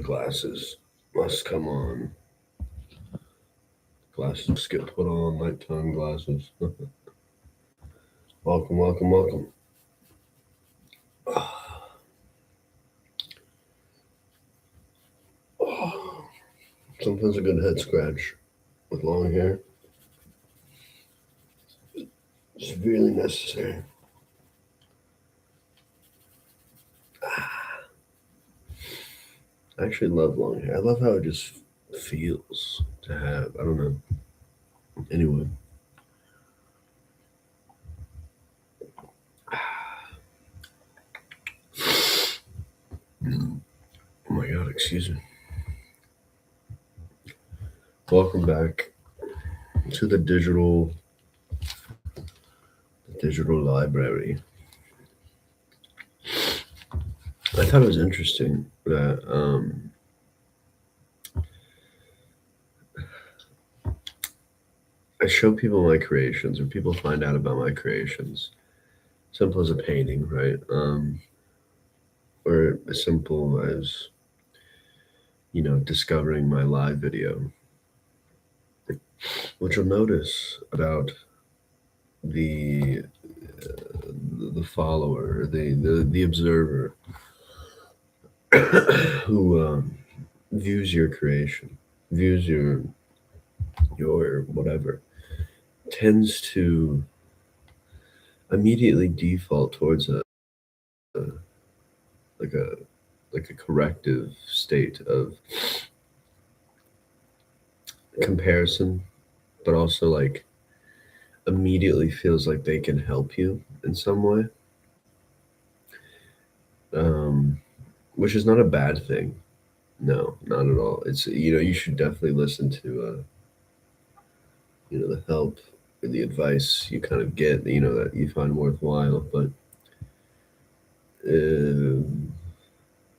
glasses must come on. Glasses must get put on, nighttime glasses. Welcome, welcome, welcome. Sometimes a good head scratch with long hair is really necessary. I actually love long hair. I love how it just feels to have. I don't know. Anyway. Oh my God, excuse me. Welcome back to the digital library. I thought it was interesting that I show people my creations, or people find out about my creations. Simple as a painting, right? Or as simple as, discovering my live video. What you'll notice about the follower, the observer who views your creation, views your whatever, tends to immediately default towards a corrective state of comparison, but also like immediately feels like they can help you in some way, which is not a bad thing. No, not at all. It's, you should definitely listen to the help or the advice you kind of get, that you find worthwhile. But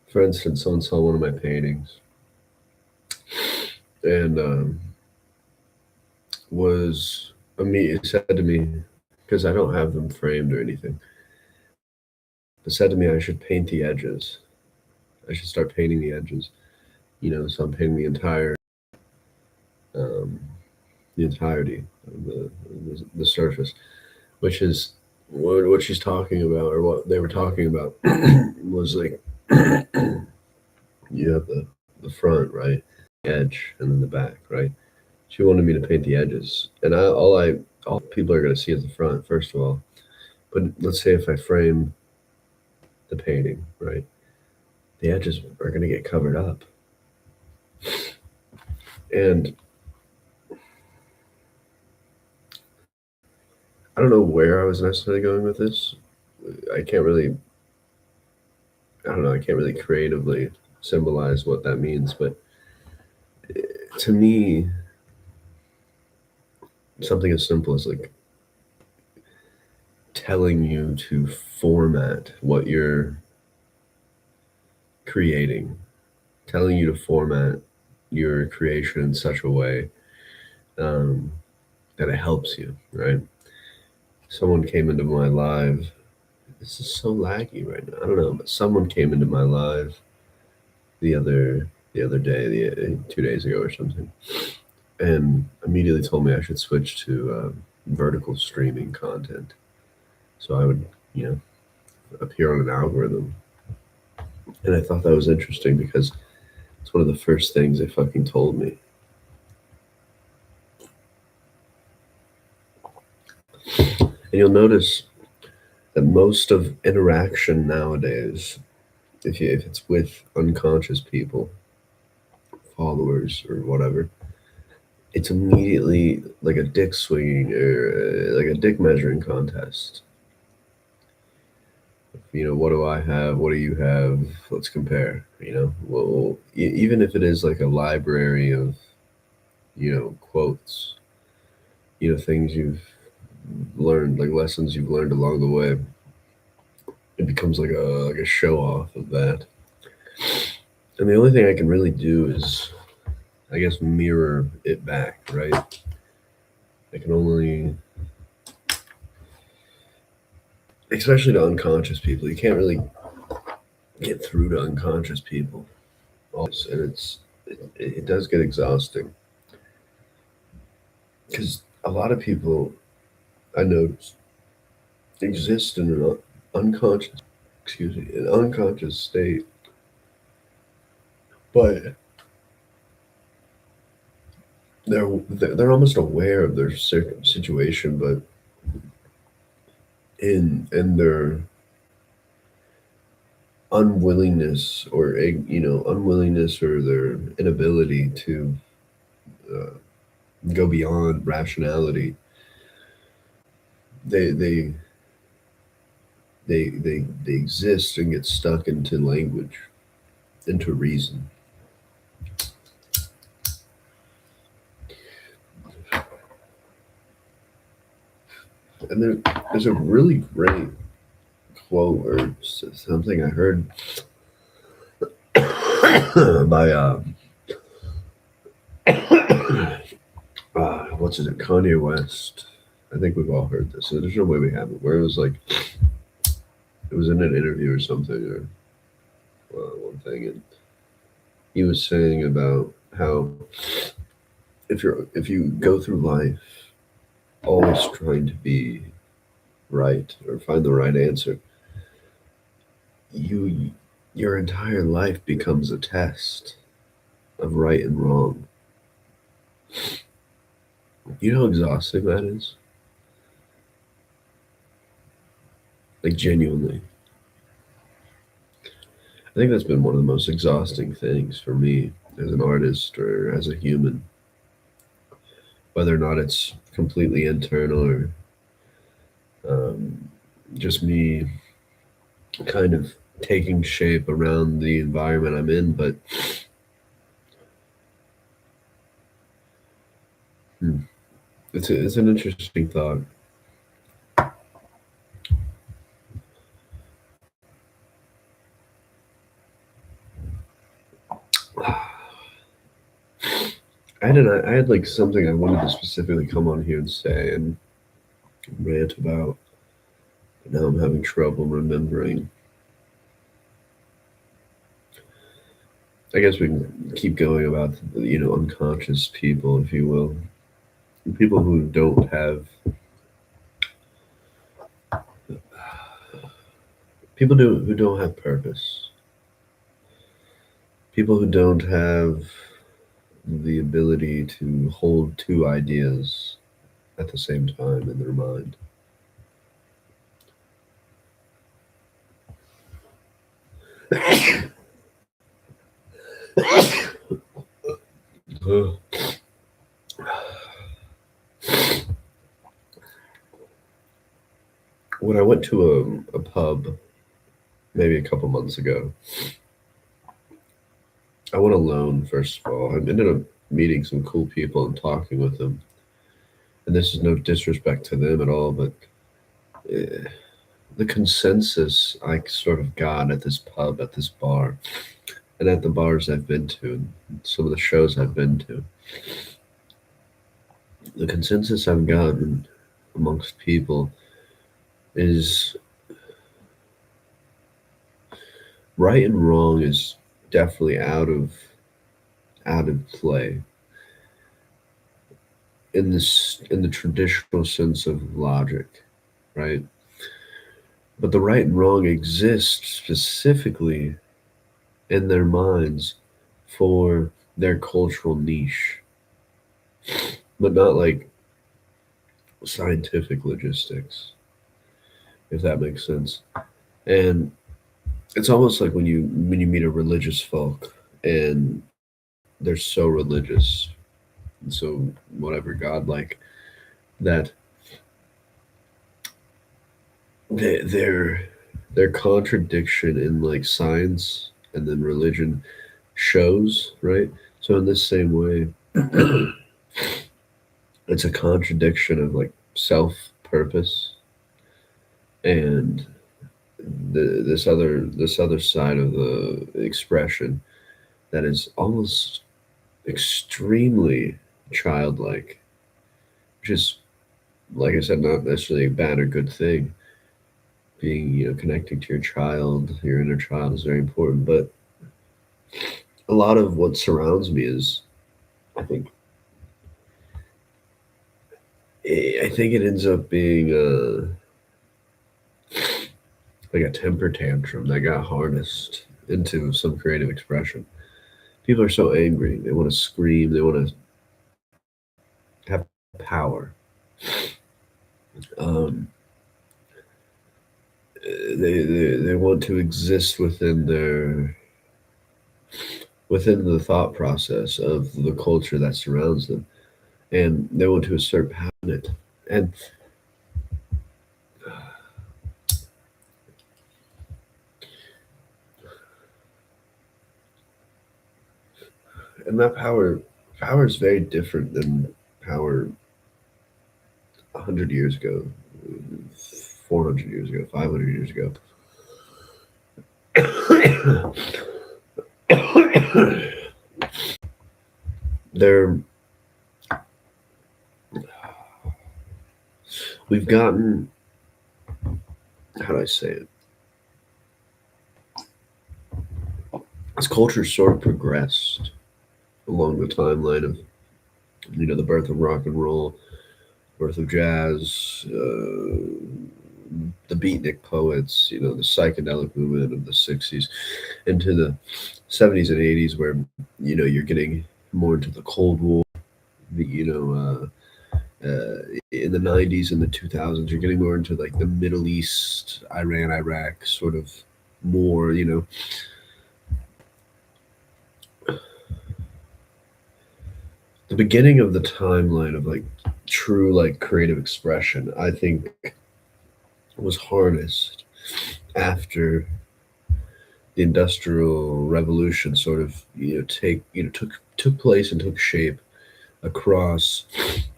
for instance, someone saw one of my paintings and said to me, because I don't have them framed or anything, but said to me I should paint the edges. I should start painting the edges. So I'm painting the entirety of the surface, which is what she's talking about, or what they were talking about, was like you have the front, right, edge, and then the back, right. She wanted me to paint the edges, and all people are going to see is the front, first of all. But let's say if I frame the painting, right, the edges are going to get covered up. And I don't know where I was necessarily going with this. I can't really creatively symbolize what that means, but to me, something as simple as like telling you to format what you're creating, telling you to format your creation in such a way that it helps you, right? Someone came into my live. This is so laggy right now. I don't know, but someone came into my live the other day, 2 days ago or something, and immediately told me I should switch to vertical streaming content, so I would, appear on an algorithm. And I thought that was interesting because it's one of the first things they fucking told me. And you'll notice that most of interaction nowadays, if it's with unconscious people, followers or whatever, it's immediately like a dick swinging or like a dick measuring contest. What do I have? What do you have? Let's compare. Well, even if it is like a library of, quotes, things you've learned, like lessons you've learned along the way, it becomes like a show off of that. And the only thing I can really do is, I guess, mirror it back, right? I can only, especially to unconscious people, you can't really get through to unconscious people and it does get exhausting because a lot of people I know exist in an unconscious, excuse me, an unconscious state, but they're almost aware of their situation, but in their unwillingness or their inability to uh, go beyond rationality, they they they exist and get stuck into language, into reason. And there's a really great quote or something I heard by what's it, Kanye West. I think we've all heard this. So there's no way we haven't. Where it was like it was in an interview or something or one thing, and he was saying about how if you go through life always trying to be right or find the right answer, you your entire life becomes a test of right and wrong. You know how exhausting that is? Like genuinely. I think that's been one of the most exhausting things for me as an artist or as a human, whether or not it's completely internal or um, just me kind of taking shape around the environment I'm in. But it's an interesting thought. I had like something I wanted to specifically come on here and say and rant about. But now I'm having trouble remembering. I guess we can keep going about unconscious people, if you will, people who don't have who don't have purpose, people who don't have the ability to hold two ideas at the same time in their mind. When I went to a pub maybe a couple months ago, I went alone, first of all. I ended up meeting some cool people and talking with them. And this is no disrespect to them at all, but eh, the consensus I sort of got at this pub, at this bar, and at the bars I've been to, and some of the shows I've been to, the consensus I've gotten amongst people is right and wrong is definitely out of play in the traditional sense of logic, right? But the right and wrong exists specifically in their minds for their cultural niche, but not like scientific logistics, if that makes sense. And it's almost like when you meet a religious folk and they're so religious and so whatever godlike that their contradiction in like science and then religion shows, right? So in this same way, it's a contradiction of like self purpose and this other side of the expression that is almost extremely childlike, which is, like I said, not necessarily a bad or good thing. Being, connecting to your child, your inner child is very important, but a lot of what surrounds me is, I think, I think it ends up being like a temper tantrum that got harnessed into some creative expression. People are so angry; they want to scream, they want to have power. Um, they want to exist within the thought process of the culture that surrounds them, and they want to assert power in it. And that power is very different than power 100 years ago, 400 years ago, 500 years ago. there we've gotten, how do I say it? This culture sort of progressed along the timeline of the birth of rock and roll, birth of jazz, the beatnik poets, the psychedelic movement of the '60s, into the '70s and '80s, where you're getting more into the Cold War. The in the '90s and the 2000s, you're getting more into like the Middle East, Iran, Iraq sort of more. The beginning of the timeline of like true like creative expression, I think, was harnessed after the Industrial Revolution sort of took place and took shape across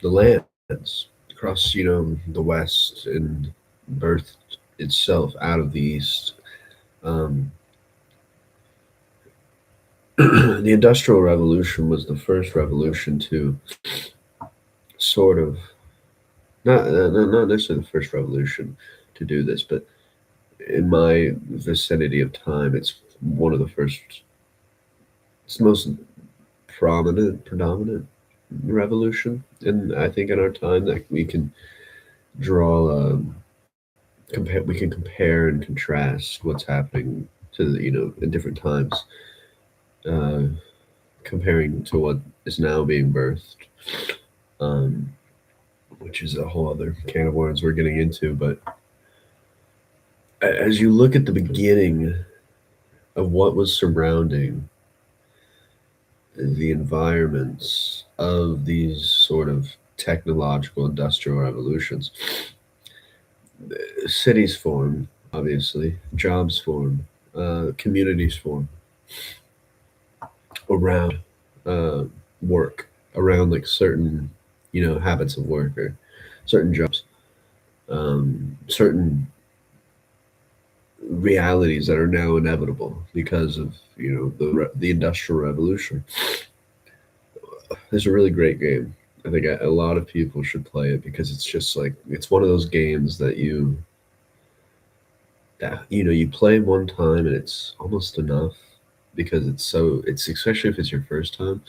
the lands, across the West, and birthed itself out of the East. Um, the Industrial Revolution was the first revolution to sort of not necessarily the first revolution to do this, but in my vicinity of time, it's one of the first. It's the most predominant revolution, and I think in our time that we can draw compare we can compare and contrast what's happening to in different times, uh, comparing to what is now being birthed, um, which is a whole other can of worms we're getting into. But as you look at the beginning of what was surrounding the environments of these sort of technological industrial revolutions, cities form, obviously, jobs form, communities form around uh, work, around like certain, habits of work or certain jobs, certain realities that are now inevitable because of the industrial revolution. It's a really great game. I think a lot of people should play it because it's just like it's one of those games that you play one time and it's almost enough because it's especially if it's your first time.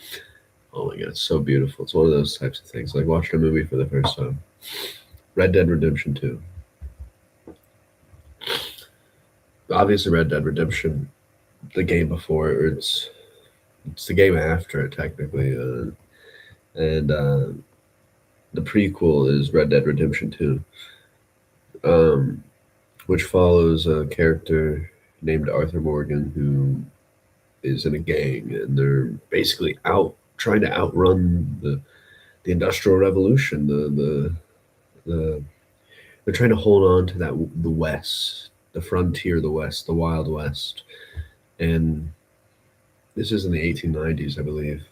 Oh my god, it's so beautiful. It's one of those types of things like watching a movie for the first time. Red Dead Redemption 2. Obviously Red Dead Redemption, the game before, or it's the game after it technically, and the prequel is Red Dead Redemption 2, um, which follows a character named Arthur Morgan who is in a gang, and they're basically out trying to outrun the Industrial Revolution. The they're trying to hold on to the West, the frontier, the West, the Wild West, and this is in the 1890s, I believe,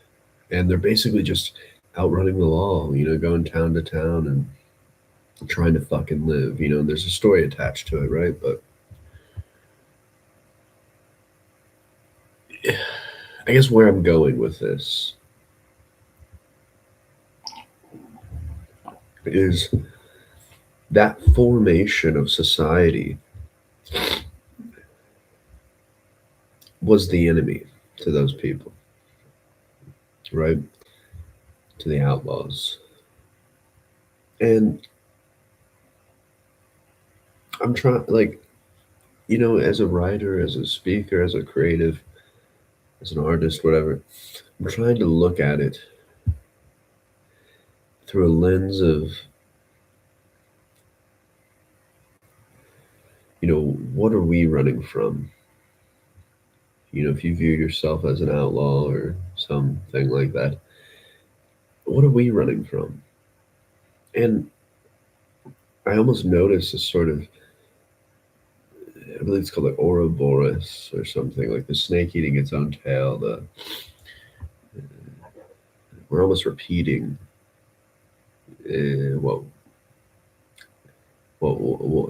and they're basically just outrunning the law, going town to town and trying to fucking live, and there's a story attached to it, right? But I guess where I'm going with this is that formation of society was the enemy. to those people, right? To the outlaws. And I'm trying, like, as a writer, as a speaker, as a creative, as an artist, whatever, I'm trying to look at it through a lens of, what are we running from? If you view yourself as an outlaw or something like that, what are we running from? And I almost notice a sort of, I believe it's called like Ouroboros or something, like the snake eating its own tail. We're almost repeating what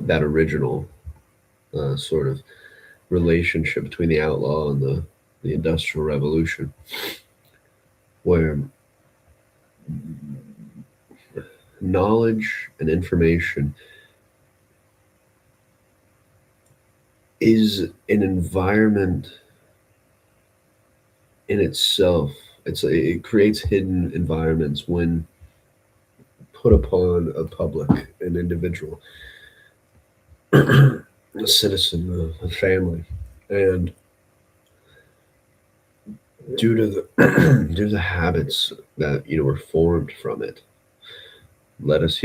that original sort of relationship between the outlaw and the Industrial Revolution, where knowledge and information is an environment in itself. It creates hidden environments when put upon a public, an individual, a citizen, a family, and due to the due to the habits that were formed from it, led us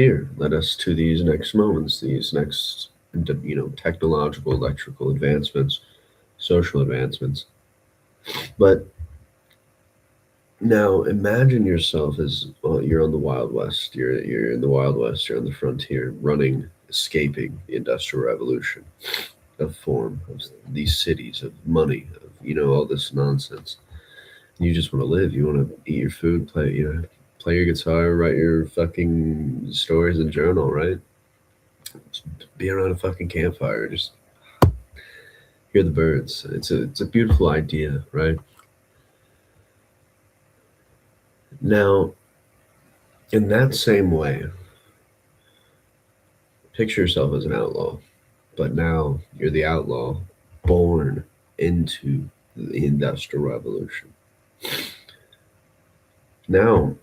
to these next moments, these next technological, electrical advancements, social advancements. But now imagine yourself as you're on the Wild West. You're in the Wild West. You're on the frontier, running, escaping the Industrial Revolution of form of these cities, of money, of all this nonsense. You just want to live. You want to eat your food, play your guitar, write your fucking stories and journal, right? Just be around a fucking campfire, just hear the birds. It's a beautiful idea, right? Now, in that same way, picture yourself as an outlaw, but now you're the outlaw born into the Industrial Revolution. Now,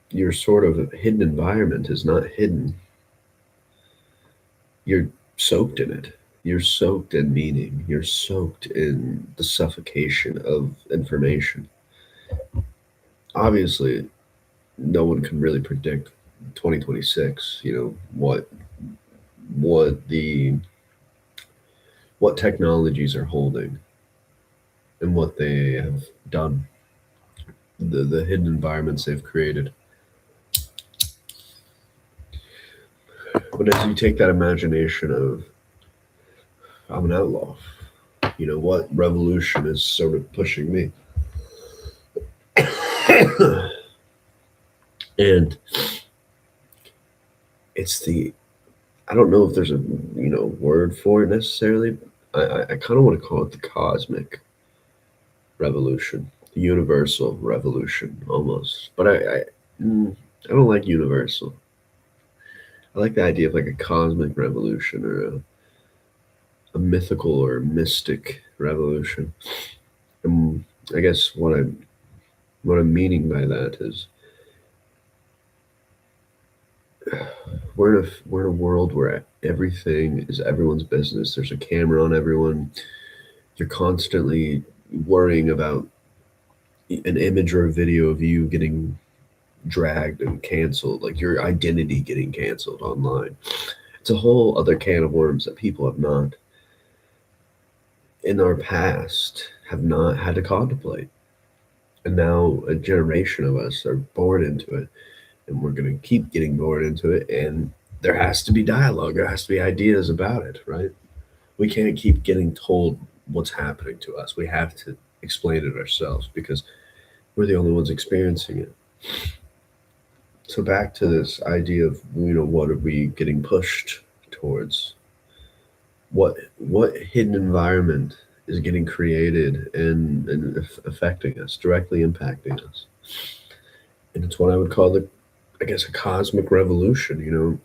your sort of hidden environment is not hidden. You're soaked in it. You're soaked in meaning. You're soaked in the suffocation of information. Obviously, no one can really predict 2026. What the what technologies are holding and what they have done. The hidden environments they've created. But as you take that imagination of, I'm an outlaw, what revolution is sort of pushing me? And it's I don't know if there's a word for it necessarily. I kind of want to call it the cosmic revolution, the universal revolution almost. But I don't like universal. I like the idea of like a cosmic revolution or a mythical or mystic revolution. And I guess what I'm meaning by that is we're in a world where everything is everyone's business. There's a camera on everyone. You're constantly worrying about an image or a video of you getting dragged and canceled, like your identity getting canceled online. It's a whole other can of worms that people have not, in our past, have not had to contemplate. And now a generation of us are born into it, and we're going to keep getting born into it. And there has to be dialogue, there has to be ideas about it, right? We can't keep getting told what's happening to us. We have to explain it ourselves because we're the only ones experiencing it. So back to this idea of what are we getting pushed towards? What hidden environment is getting created and affecting us, directly impacting us? And it's what I would call I guess, a cosmic revolution.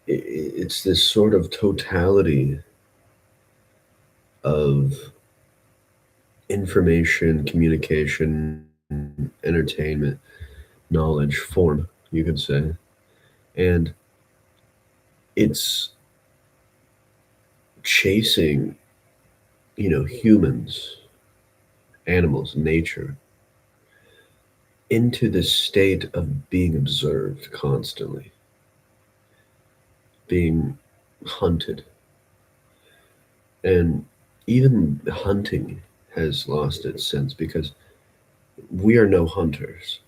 It's this sort of totality of information, communication, entertainment, knowledge, form, you could say. And it's chasing, humans, animals, nature into this state of being observed constantly, being hunted. And even hunting has lost its sense because we are no hunters.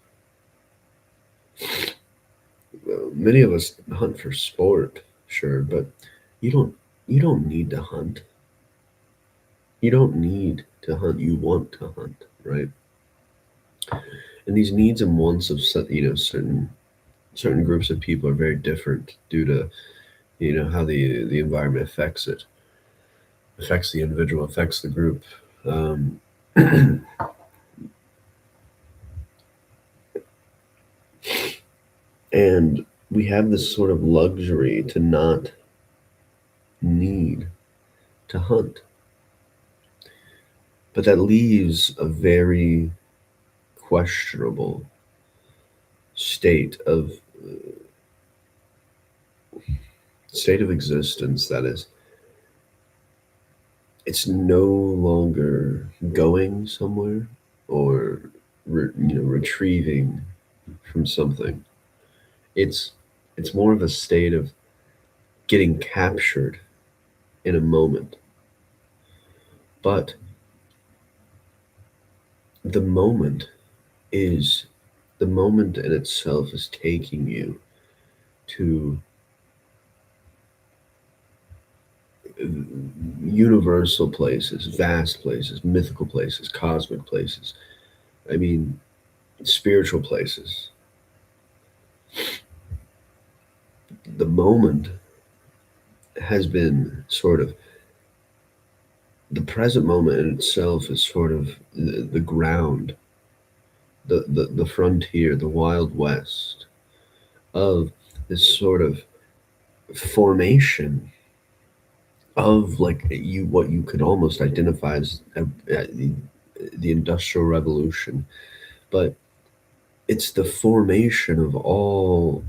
Many of us hunt for sport, sure, but you don't you don't need to hunt. You don't need to hunt. You want to hunt, right? And these needs and wants of certain groups of people are very different due to how the environment affects the individual, affects the group. Um, and we have this sort of luxury to not need to hunt, but that leaves a very questionable state of existence, that is, it's no longer going somewhere or retrieving from something. It's more of a state of getting captured in a moment. But the moment is the moment in itself is taking you to universal places, vast places, mythical places, cosmic places. I mean, spiritual places. The moment has been sort of the present moment in itself is sort of the ground, the frontier, the wild west of this sort of formation of like what you could almost identify as the industrial revolution, but it's the formation of all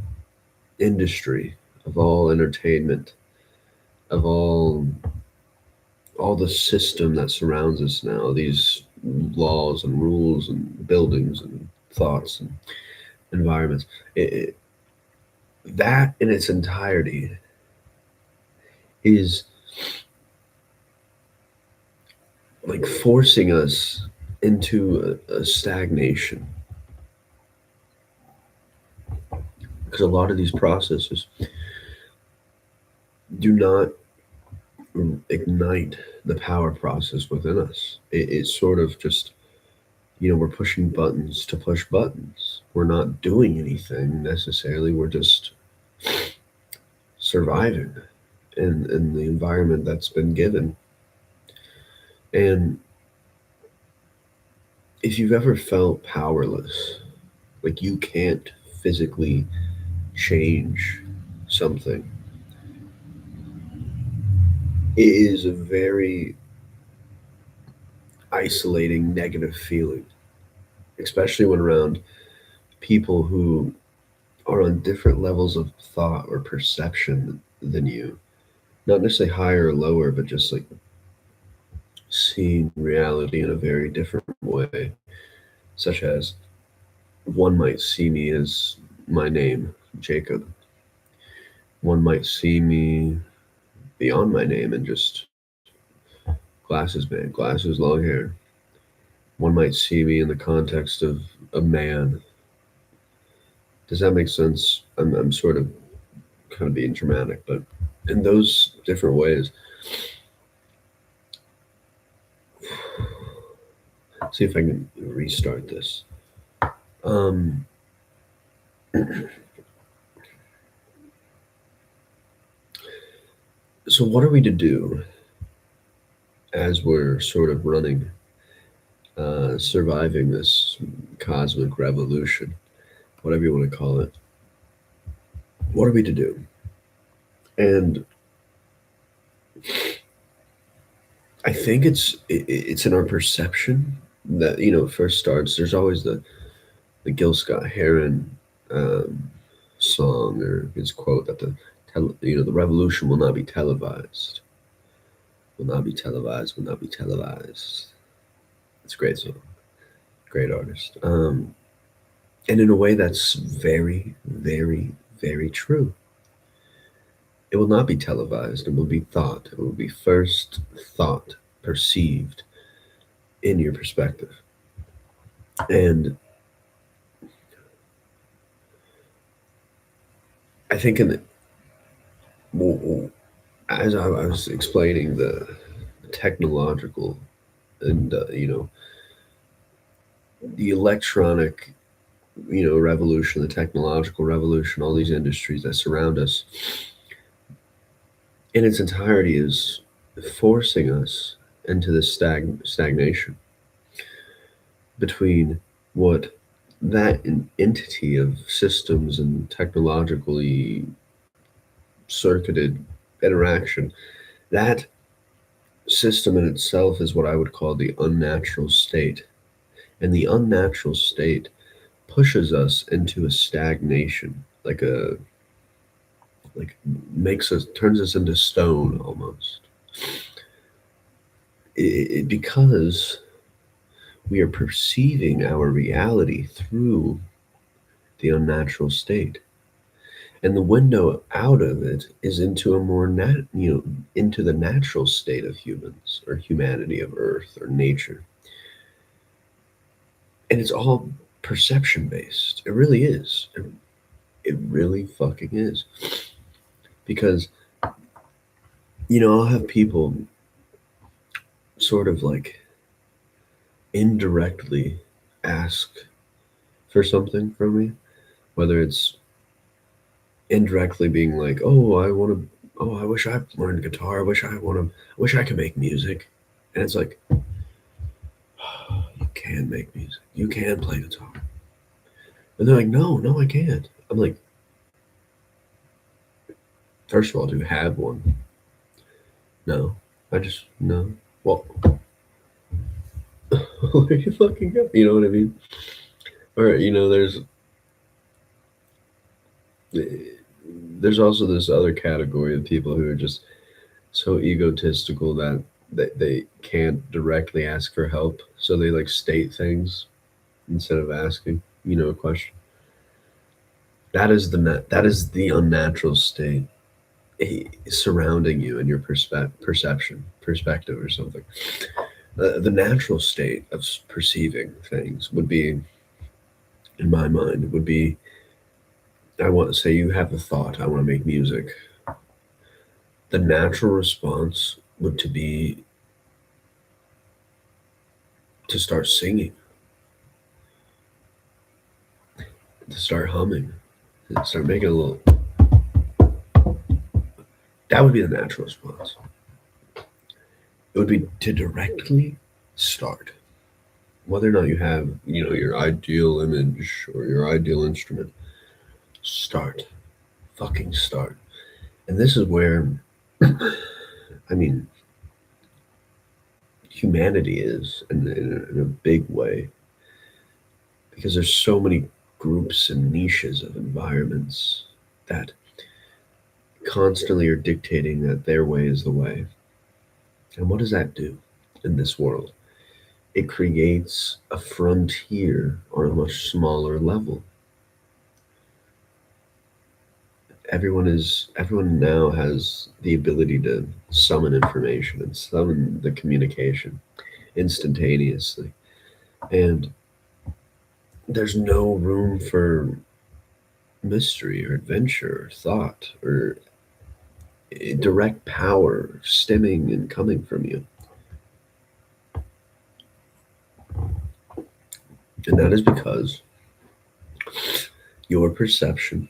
industry, of all entertainment, of all the system that surrounds us now, these laws and rules and buildings and thoughts and environments. That in its entirety is like forcing us into a stagnation, because a lot of these processes do not ignite the power process within us. It's sort of just, we're pushing buttons to push buttons. We're not doing anything necessarily. We're just surviving in the environment that's been given. And if you've ever felt powerless, like you can't physically change something, it is a very isolating, negative feeling, especially when around people who are on different levels of thought or perception than you. Not necessarily higher or lower, but just like seeing reality in a very different way, such as one might see me as my name, Jacob. One might see me beyond my name and just glasses man, glasses, long hair. One might see me in the context of a man. Does that make sense? I'm sort of kind of being dramatic, but in those different ways. See if I can restart this. Um, so, what are we to do as we're sort of running, surviving this cosmic revolution, whatever you want to call it? What are we to do? And I think it's in our perception that first starts. There's always the Gil Scott Heron um, song or his quote that the revolution will not be televised, will not be televised, will not be televised. It's a great song, great artist, and in a way that's very, very, very true. It will not be televised. It will be thought. It will be first thought, perceived in your perspective. And I think as I was explaining the technological and the electronic revolution, the technological revolution, all these industries that surround us in its entirety is forcing us into this stagnation between what that entity of systems and technologically circuited interaction, that system in itself is what I would call the unnatural state. And the unnatural state pushes us into a stagnation, like makes us turns us into stone almost. Because we are perceiving our reality through the unnatural state. And the window out of it is into a more into the natural state of humans or humanity, of earth or nature. And it's all perception based. It really is. It really fucking is. Because I'll have people sort of like indirectly ask for something from me, whether it's indirectly being like, "Oh, I wish I learned guitar. I wish I could make music." And it's like, you can make music. You can play guitar. And they're like, "No, no, I can't." I'm like, first of all, do you have one? No. No. Well, where you fucking go? You know what I mean? Or there's also this other category of people who are just so egotistical that they can't directly ask for help, so they like state things instead of asking, a question. That is the unnatural state surrounding you in your perspective or something. The natural state of perceiving things would be, in my mind, would be, I want to say you have a thought, I want to make music. The natural response would to be to start singing, to start humming, to start making a little. That would be the natural response. It would be to directly start. Whether or not you have, your ideal image or your ideal instrument, start. Fucking start. And this is where, I mean, humanity is in a big way, because there's so many groups and niches of environments that constantly are dictating that their way is the way. And what does that do in this world? It creates a frontier on a much smaller level. Everyone now has the ability to summon information and summon the communication instantaneously. And there's no room for mystery or adventure or thought or direct power stemming and coming from you. And that is because your perception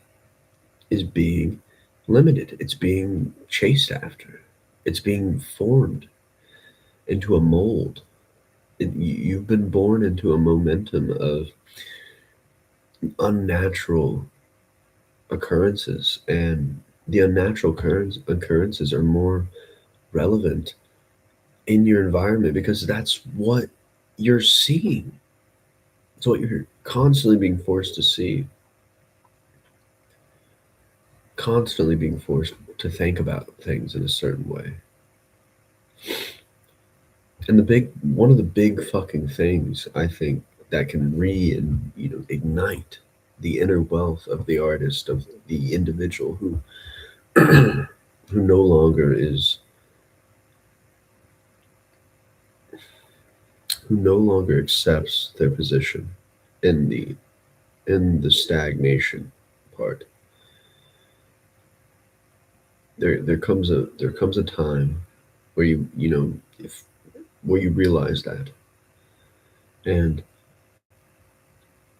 is being limited. It's being chased after. It's being formed into a mold. You've been born into a momentum of unnatural occurrences, and the unnatural occurrences are more relevant in your environment, because that's what you're seeing. It's what you're constantly being forced to see, constantly being forced to think about things in a certain way. And one of the big fucking things I think that can ignite the inner wealth of the artist, of the individual who who no longer is who no longer accepts their position in the stagnation part. There comes a time where if where you realize that, and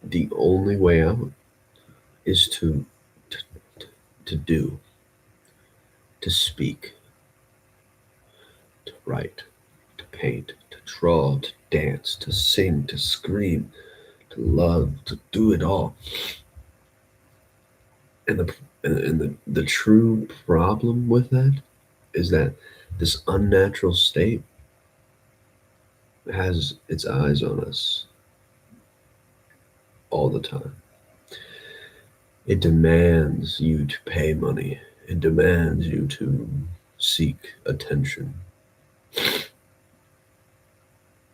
the only way out is to, to do, to speak, to write, to paint, to draw, to dance, to sing, to scream, to love, to do it all. And the true problem with that is that this unnatural state has its eyes on us all the time. It demands you to pay money. It demands you to seek attention.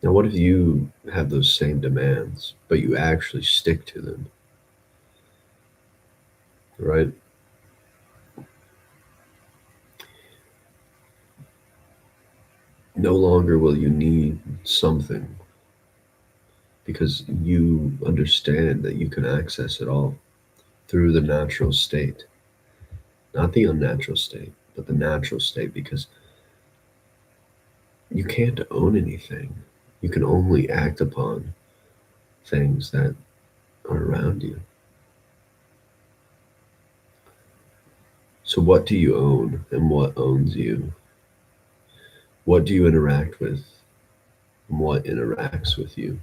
Now, what if you have those same demands, but you actually stick to them? Right? No longer will you need something because you understand that you can access it all through the natural state. Not the unnatural state, but the natural state, because you can't own anything. You can only act upon things that are around you. So, what do you own and what owns you? What do you interact with and what interacts with you?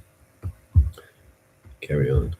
Carry on.